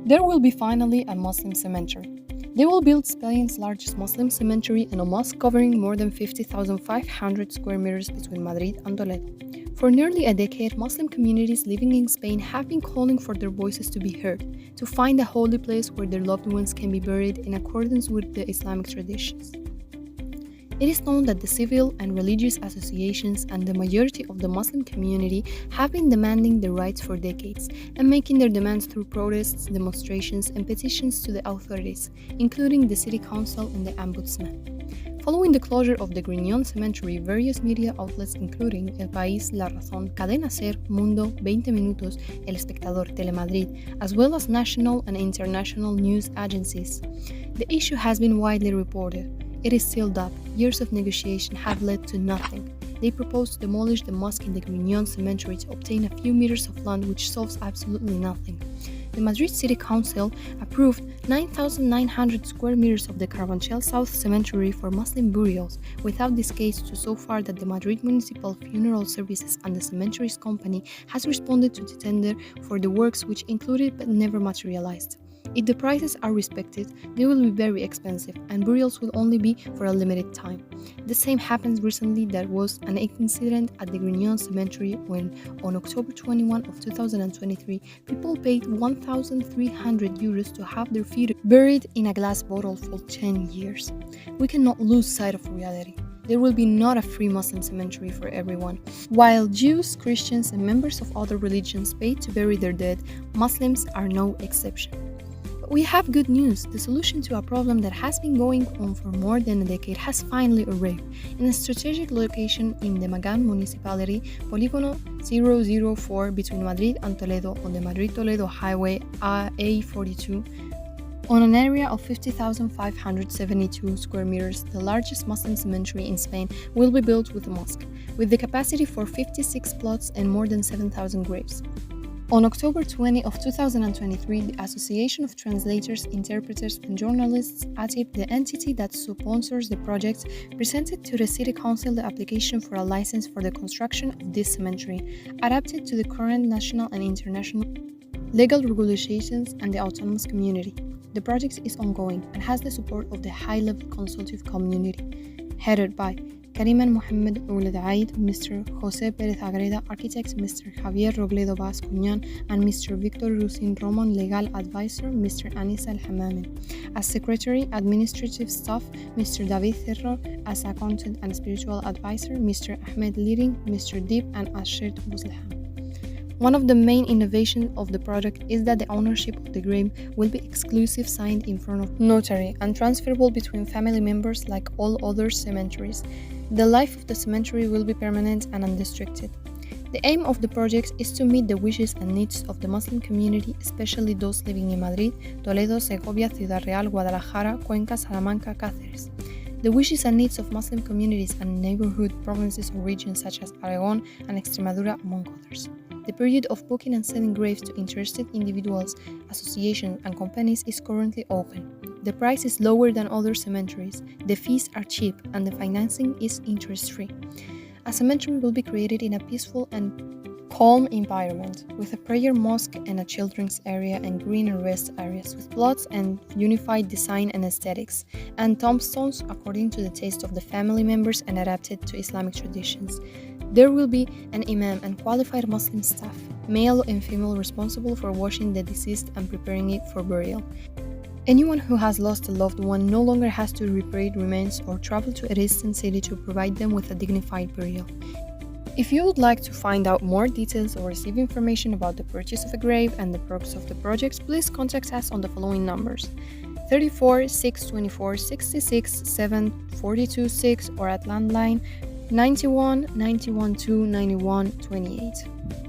There will be finally a Muslim cemetery. They will build Spain's largest Muslim cemetery and a mosque covering more than 50,500 square meters between Madrid and Toledo. For nearly a decade, Muslim communities living in Spain have been calling for their voices to be heard, to find a holy place where their loved ones can be buried in accordance with the Islamic traditions. It is known that the civil and religious associations and the majority of the Muslim community have been demanding their rights for decades and making their demands through protests, demonstrations, and petitions to the authorities, including the City Council and the Ombudsman. Following the closure of the Griñón Cemetery, various media outlets including El País, La Razón, Cadena Ser, Mundo, 20 Minutos, El Espectador, Telemadrid, as well as national and international news agencies. The issue has been widely reported. It is sealed up. Years of negotiation have led to nothing. They propose to demolish the mosque in the Griñón Cemetery to obtain a few meters of land which solves absolutely nothing. The Madrid City Council approved 9,900 square meters of the Carabanchel South Cemetery for Muslim burials, without this case to so far that the Madrid Municipal Funeral Services and the Cemeteries Company has responded to the tender for the works which included but never materialized. If the prices are respected, they will be very expensive and burials will only be for a limited time. The same happened recently. There was an incident at the Griñón Cemetery when, on October 21 of 2023, people paid 1,300 euros to have their feet buried in a glass bottle for 10 years. We cannot lose sight of reality. There will be not a free Muslim cemetery for everyone. While Jews, Christians, and members of other religions pay to bury their dead, Muslims are no exception. We have good news. The solution to a problem that has been going on for more than a decade has finally arrived. In a strategic location in the Magan municipality, Polígono 004 between Madrid and Toledo on the Madrid-Toledo Highway A42, on an area of 50,572 square meters, the largest Muslim cemetery in Spain will be built with a mosque, with the capacity for 56 plots and more than 7,000 graves. On October 20 of 2023, the Association of Translators, Interpreters and Journalists, ATIP, the entity that sponsors the project, presented to the City Council the application for a license for the construction of this cemetery, adapted to the current national and international legal regulations and the autonomous community. The project is ongoing and has the support of the high-level consultative community, headed by Karima Mohammed Olvidéis, Mr. José Pérez Agreda, architect, Mr. Javier Robledo Bascuñán, and Mr. Victor Rusin Roman, legal advisor, Mr. Anis Al-Hamami. As secretary, administrative staff, Mr. David Cerro, as a content and spiritual advisor, Mr. Ahmed Liring, Mr. Deep, and Ashirt Buzleham. One of the main innovations of the project is that the ownership of the grave will be exclusive, signed in front of notary, and transferable between family members like all other cemeteries. The life of the cemetery will be permanent and unrestricted. The aim of the project is to meet the wishes and needs of the Muslim community, especially those living in Madrid, Toledo, Segovia, Ciudad Real, Guadalajara, Cuenca, Salamanca, Cáceres. The wishes and needs of Muslim communities and neighborhood provinces or regions such as Aragon and Extremadura, among others. The period of booking and selling graves to interested individuals, associations, and companies is currently open. The price is lower than other cemeteries, the fees are cheap, and the financing is interest-free. A cemetery will be created in a peaceful and calm environment, with a prayer mosque and a children's area and green and rest areas, with plots and unified design and aesthetics, and tombstones according to the taste of the family members and adapted to Islamic traditions. There will be an imam and qualified Muslim staff, male and female, responsible for washing the deceased and preparing it for burial. Anyone who has lost a loved one no longer has to reparate remains or travel to a distant city to provide them with a dignified burial. If you would like to find out more details or receive information about the purchase of a grave and the progress of the project, please contact us on the following numbers: 34 624 66 7 42 6 or at landline 91 91 2 91 28.